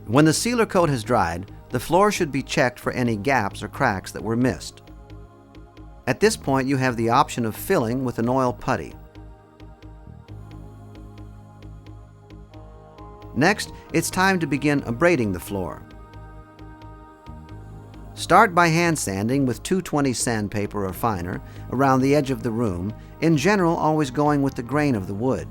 When the sealer coat has dried, the floor should be checked for any gaps or cracks that were missed. At this point, you have the option of filling with an oil putty. Next, it's time to begin abrading the floor. Start by hand sanding with 220 sandpaper or finer around the edge of the room, in general always going with the grain of the wood.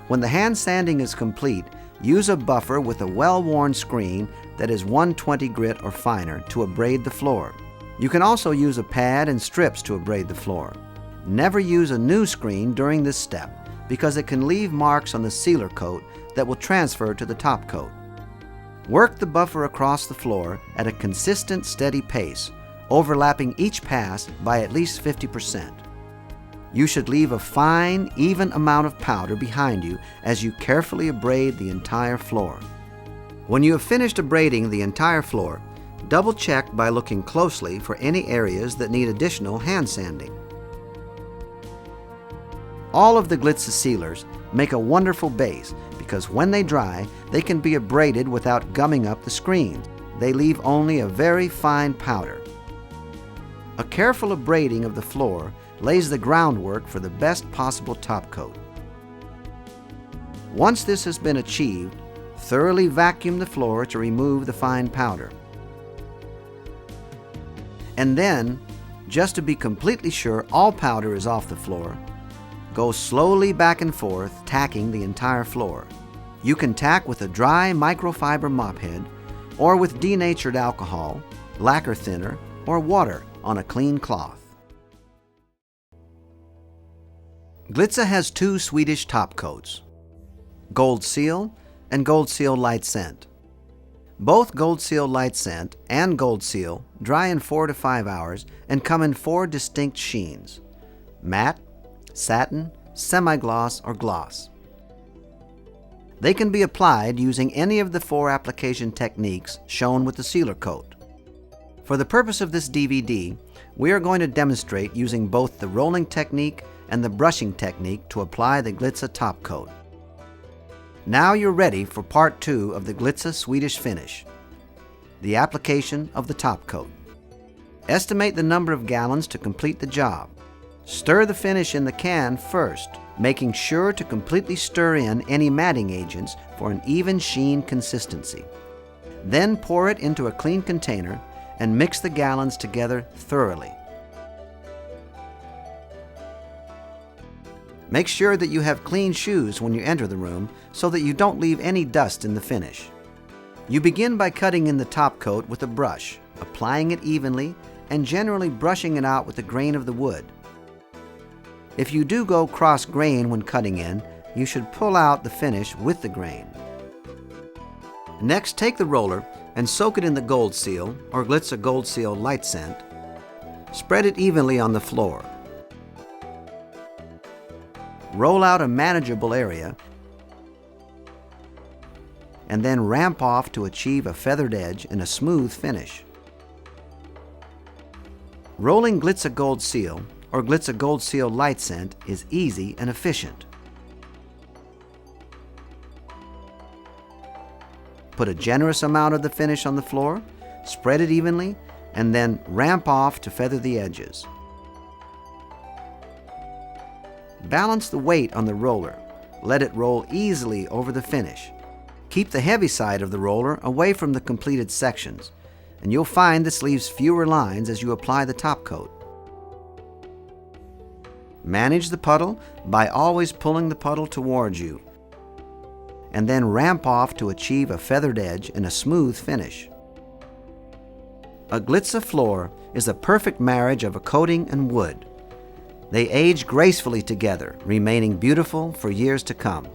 When the hand sanding is complete, use a buffer with a well-worn screen that is 120 grit or finer to abrade the floor. You can also use a pad and strips to abrade the floor. Never use a new screen during this step because it can leave marks on the sealer coat that will transfer to the top coat. Work the buffer across the floor at a consistent, steady pace, overlapping each pass by at least 50%. You should leave a fine, even amount of powder behind you as you carefully abrade the entire floor. When you have finished abrading the entire floor, double-check by looking closely for any areas that need additional hand sanding. All of the Glitza sealers make a wonderful base because when they dry, they can be abraded without gumming up the screen. They leave only a very fine powder. A careful abrading of the floor lays the groundwork for the best possible top coat. Once this has been achieved, thoroughly vacuum the floor to remove the fine powder. And then, just to be completely sure all powder is off the floor, go slowly back and forth, tacking the entire floor. You can tack with a dry microfiber mop head or with denatured alcohol, lacquer thinner, or water on a clean cloth. Glitza has two Swedish top coats, Gold Seal and Gold Seal Light Scent. Both Gold Seal Light Scent and Gold Seal dry in 4 to 5 hours and come in 4 distinct sheens: matte, satin, semi-gloss, or gloss. They can be applied using any of the 4 application techniques shown with the sealer coat. For the purpose of this DVD, we are going to demonstrate using both the rolling technique and the brushing technique to apply the Glitza top coat. Now you're ready for part 2 of the Glitza Swedish finish, the application of the top coat. Estimate the number of gallons to complete the job. Stir the finish in the can first, making sure to completely stir in any matting agents for an even sheen consistency. Then pour it into a clean container and mix the gallons together thoroughly. Make sure that you have clean shoes when you enter the room so that you don't leave any dust in the finish. You begin by cutting in the top coat with a brush, applying it evenly and generally brushing it out with the grain of the wood. If you do go cross grain when cutting in, you should pull out the finish with the grain. Next, take the roller and soak it in the Gold Seal or Glitza Gold Seal Light Scent. Spread it evenly on the floor. Roll out a manageable area and then ramp off to achieve a feathered edge and a smooth finish. Rolling Glitza Gold Seal or Glitza Gold Seal Light Scent is easy and efficient. Put a generous amount of the finish on the floor, spread it evenly, and then ramp off to feather the edges. Balance the weight on the roller. Let it roll easily over the finish. Keep the heavy side of the roller away from the completed sections, and you'll find this leaves fewer lines as you apply the top coat. Manage the puddle by always pulling the puddle towards you, and then ramp off to achieve a feathered edge and a smooth finish. A Glitza floor is a perfect marriage of a coating and wood. They age gracefully together, remaining beautiful for years to come.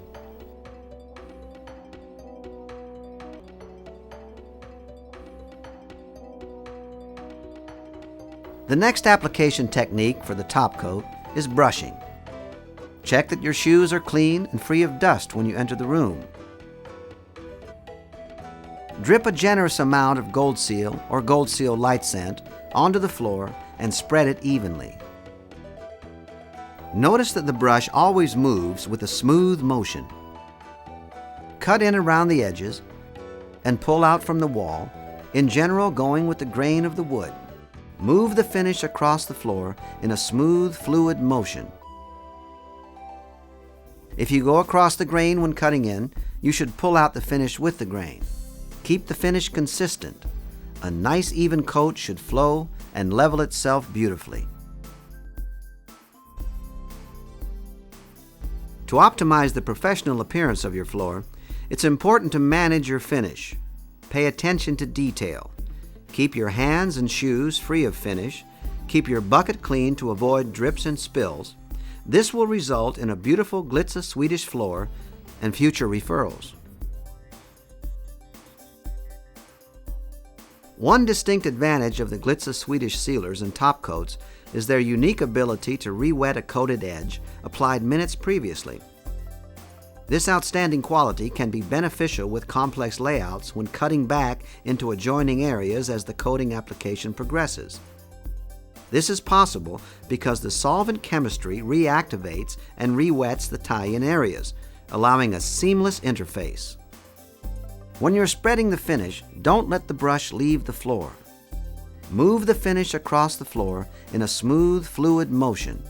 The next application technique for the top coat is brushing. Check that your shoes are clean and free of dust when you enter the room. Drip a generous amount of Gold Seal or Gold Seal Light Scent onto the floor and spread it evenly. Notice that the brush always moves with a smooth motion. Cut in around the edges and pull out from the wall, in general going with the grain of the wood. Move the finish across the floor in a smooth, fluid motion. If you go across the grain when cutting in, you should pull out the finish with the grain. Keep the finish consistent. A nice even coat should flow and level itself beautifully. To optimize the professional appearance of your floor, it's important to manage your finish. Pay attention to detail. Keep your hands and shoes free of finish. Keep your bucket clean to avoid drips and spills. This will result in a beautiful Glitza Swedish floor and future referrals. One distinct advantage of the Glitza Swedish sealers and top coats is their unique ability to re-wet a coated edge applied minutes previously. This outstanding quality can be beneficial with complex layouts when cutting back into adjoining areas as the coating application progresses. This is possible because the solvent chemistry reactivates and re-wets the tie-in areas, allowing a seamless interface. When you're spreading the finish, don't let the brush leave the floor. Move the finish across the floor in a smooth, fluid motion.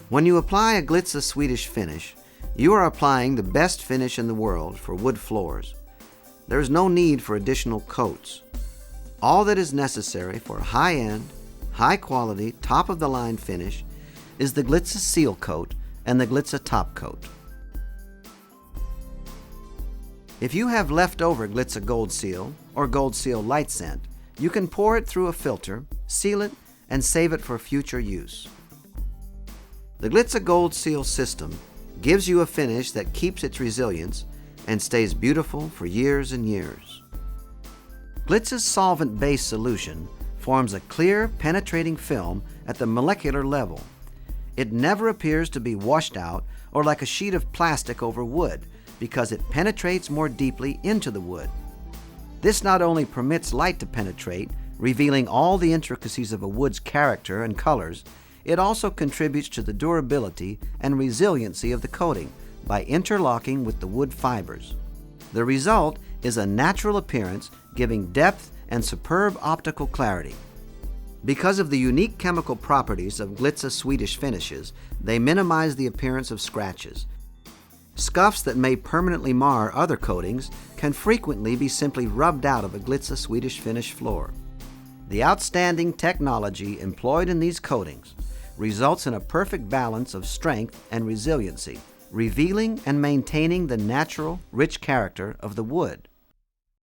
When you apply a Glitza Swedish finish, you are applying the best finish in the world for wood floors. There is no need for additional coats. All that is necessary for a high-end, high-quality, top-of-the-line finish is the Glitza Seal Coat and the Glitza Top Coat. If you have leftover Glitza Gold Seal or Gold Seal Light Scent, you can pour it through a filter, seal it, and save it for future use. The Glitza Gold Seal system gives you a finish that keeps its resilience and stays beautiful for years and years. Glitza's solvent-based solution forms a clear, penetrating film at the molecular level. It never appears to be washed out or like a sheet of plastic over wood because it penetrates more deeply into the wood. This not only permits light to penetrate, revealing all the intricacies of a wood's character and colors, it also contributes to the durability and resiliency of the coating by interlocking with the wood fibers. The result is a natural appearance giving depth and superb optical clarity. Because of the unique chemical properties of Glitza Swedish finishes, they minimize the appearance of scratches. Scuffs that may permanently mar other coatings can frequently be simply rubbed out of a Glitza Swedish finish floor. The outstanding technology employed in these coatings results in a perfect balance of strength and resiliency, revealing and maintaining the natural, rich character of the wood.